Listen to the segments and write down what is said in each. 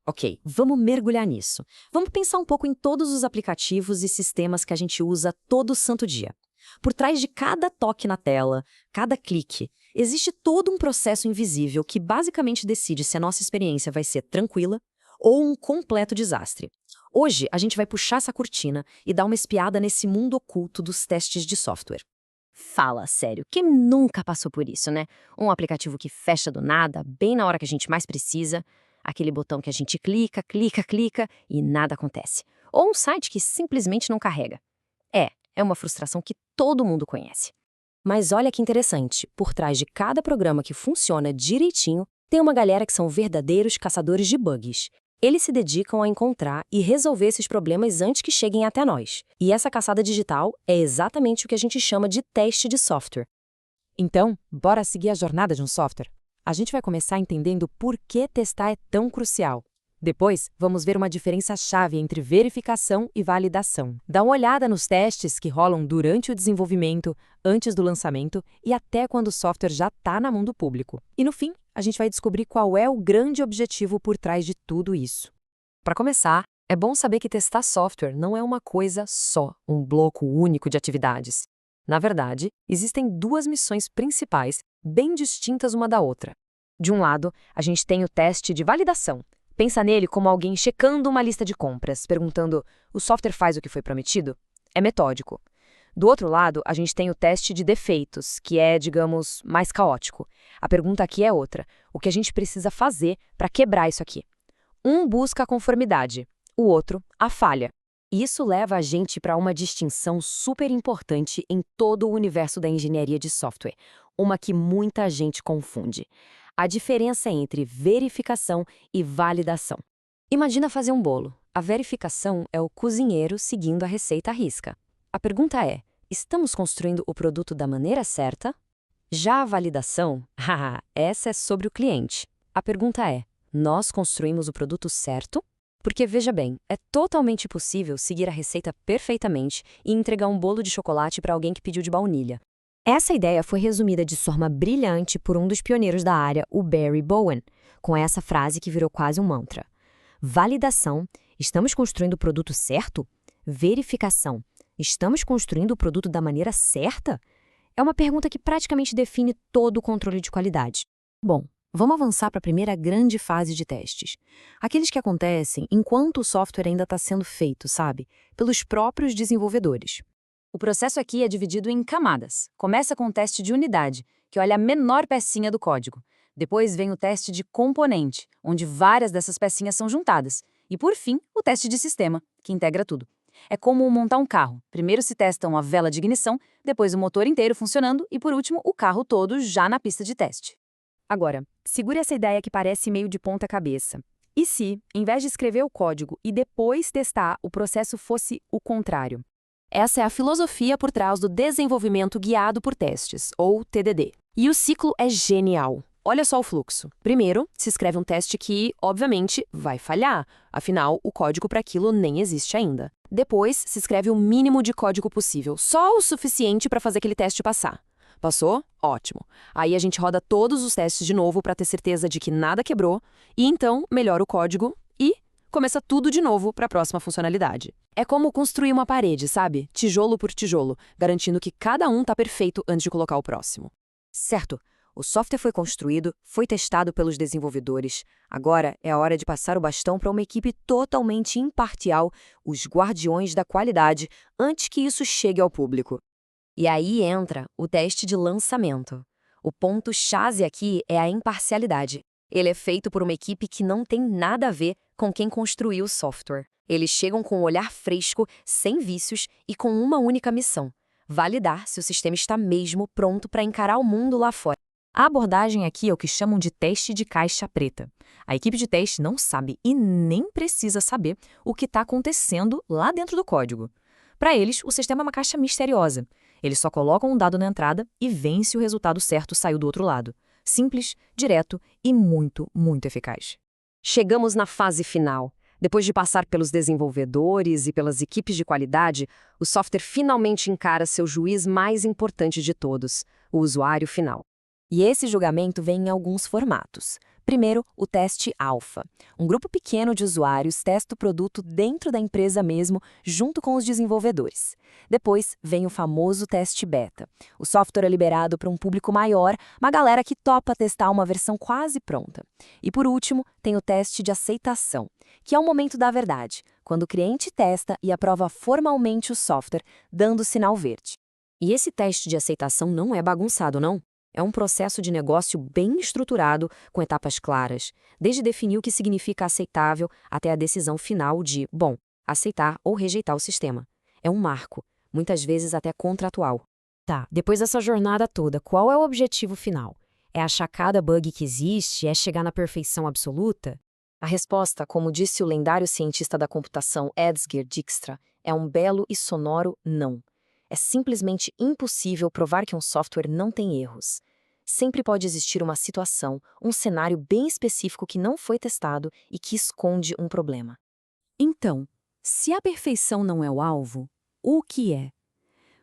Ok, vamos mergulhar nisso. Vamos pensar um pouco em todos os aplicativos e sistemas que a gente usa todo santo dia. Por trás de cada toque na tela, cada clique, existe todo um processo invisível que basicamente decide se a nossa experiência vai ser tranquila ou um completo desastre. Hoje, a gente vai puxar essa cortina e dar uma espiada nesse mundo oculto dos testes de software. Fala, sério, quem nunca passou por isso, né? Um aplicativo que fecha do nada, bem na hora que a gente mais precisa, aquele botão que a gente clica, clica, clica e nada acontece. Ou um site que simplesmente não carrega. É uma frustração que todo mundo conhece. Mas olha que interessante, por trás de cada programa que funciona direitinho, tem uma galera que são verdadeiros caçadores de bugs. Eles se dedicam a encontrar e resolver esses problemas antes que cheguem até nós. E essa caçada digital é exatamente o que a gente chama de teste de software. Então, bora seguir a jornada de um software? A gente vai começar entendendo por que testar é tão crucial. Depois, vamos ver uma diferença-chave entre verificação e validação. Dá uma olhada nos testes que rolam durante o desenvolvimento, antes do lançamento e até quando o software já está na mão do público. E no fim, a gente vai descobrir qual é o grande objetivo por trás de tudo isso. Para começar, é bom saber que testar software não é uma coisa só, um bloco único de atividades. Na verdade, existem duas missões principais, bem distintas uma da outra. De um lado, a gente tem o teste de validação. Pensa nele como alguém checando uma lista de compras, perguntando: o software faz o que foi prometido? É metódico. Do outro lado, a gente tem o teste de defeitos, que é, digamos, mais caótico. A pergunta aqui é outra: o que a gente precisa fazer para quebrar isso aqui? Um busca a conformidade, o outro, a falha. Isso leva a gente para uma distinção super importante em todo o universo da engenharia de software, uma que muita gente confunde. A diferença entre verificação e validação. Imagina fazer um bolo. A verificação é o cozinheiro seguindo a receita à risca. A pergunta é: estamos construindo o produto da maneira certa? Já a validação, essa é sobre o cliente. A pergunta é: nós construímos o produto certo? Porque, veja bem, é totalmente possível seguir a receita perfeitamente e entregar um bolo de chocolate para alguém que pediu de baunilha. Essa ideia foi resumida de forma brilhante por um dos pioneiros da área, o Barry Bowen, com essa frase que virou quase um mantra. Validação: estamos construindo o produto certo? Verificação: estamos construindo o produto da maneira certa? É uma pergunta que praticamente define todo o controle de qualidade. Bom, vamos avançar para a primeira grande fase de testes. Aqueles que acontecem enquanto o software ainda está sendo feito, sabe? Pelos próprios desenvolvedores. O processo aqui é dividido em camadas. Começa com o teste de unidade, que olha a menor pecinha do código. Depois vem o teste de componente, onde várias dessas pecinhas são juntadas. E, por fim, o teste de sistema, que integra tudo. É como montar um carro. Primeiro se testa uma vela de ignição, depois o motor inteiro funcionando e, por último, o carro todo já na pista de teste. Agora, segure essa ideia que parece meio de ponta cabeça. E se, em vez de escrever o código e depois testar, o processo fosse o contrário? Essa é a filosofia por trás do desenvolvimento guiado por testes, ou TDD. E o ciclo é genial. Olha só o fluxo. Primeiro, se escreve um teste que, obviamente, vai falhar. Afinal, o código para aquilo nem existe ainda. Depois, se escreve o mínimo de código possível, só o suficiente para fazer aquele teste passar. Passou? Ótimo. Aí a gente roda todos os testes de novo para ter certeza de que nada quebrou, e então melhora o código e começa tudo de novo para a próxima funcionalidade. É como construir uma parede, sabe? Tijolo por tijolo, garantindo que cada um está perfeito antes de colocar o próximo. Certo, o software foi construído, foi testado pelos desenvolvedores. Agora é a hora de passar o bastão para uma equipe totalmente imparcial, os guardiões da qualidade, antes que isso chegue ao público. E aí entra o teste de lançamento. O ponto-chave aqui é a imparcialidade. Ele é feito por uma equipe que não tem nada a ver com quem construiu o software. Eles chegam com um olhar fresco, sem vícios e com uma única missão: validar se o sistema está mesmo pronto para encarar o mundo lá fora. A abordagem aqui é o que chamam de teste de caixa preta. A equipe de teste não sabe e nem precisa saber o que está acontecendo lá dentro do código. Para eles, o sistema é uma caixa misteriosa. Eles só colocam um dado na entrada e veem se o resultado certo saiu do outro lado. Simples, direto e muito, muito eficaz. Chegamos na fase final. Depois de passar pelos desenvolvedores e pelas equipes de qualidade, o software finalmente encara seu juiz mais importante de todos, o usuário final. E esse julgamento vem em alguns formatos. Primeiro, o teste alfa. Um grupo pequeno de usuários testa o produto dentro da empresa mesmo, junto com os desenvolvedores. Depois, vem o famoso teste beta. O software é liberado para um público maior, uma galera que topa testar uma versão quase pronta. E por último, tem o teste de aceitação, que é o momento da verdade, quando o cliente testa e aprova formalmente o software, dando sinal verde. E esse teste de aceitação não é bagunçado, não. É um processo de negócio bem estruturado, com etapas claras, desde definir o que significa aceitável até a decisão final de, bom, aceitar ou rejeitar o sistema. É um marco, muitas vezes até contratual. Tá, depois dessa jornada toda, qual é o objetivo final? É achar cada bug que existe? É chegar na perfeição absoluta? A resposta, como disse o lendário cientista da computação Edsger Dijkstra, é um belo e sonoro não. É simplesmente impossível provar que um software não tem erros. Sempre pode existir uma situação, um cenário bem específico que não foi testado e que esconde um problema. Então, se a perfeição não é o alvo, o que é?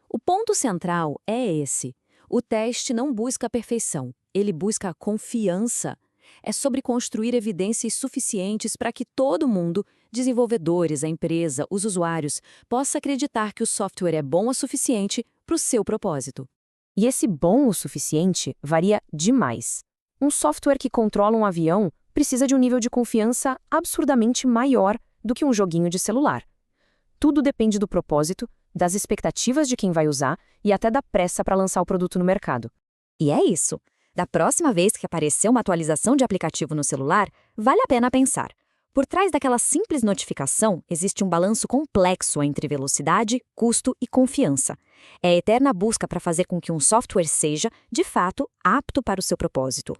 O ponto central é esse. O teste não busca a perfeição, ele busca a confiança. É sobre construir evidências suficientes para que todo mundo, desenvolvedores, a empresa, os usuários, possa acreditar que o software é bom o suficiente para o seu propósito. E esse bom o suficiente varia demais. Um software que controla um avião precisa de um nível de confiança absurdamente maior do que um joguinho de celular. Tudo depende do propósito, das expectativas de quem vai usar e até da pressa para lançar o produto no mercado. E é isso. Da próxima vez que aparecer uma atualização de aplicativo no celular, vale a pena pensar. Por trás daquela simples notificação, existe um balanço complexo entre velocidade, custo e confiança. É a eterna busca para fazer com que um software seja, de fato, apto para o seu propósito.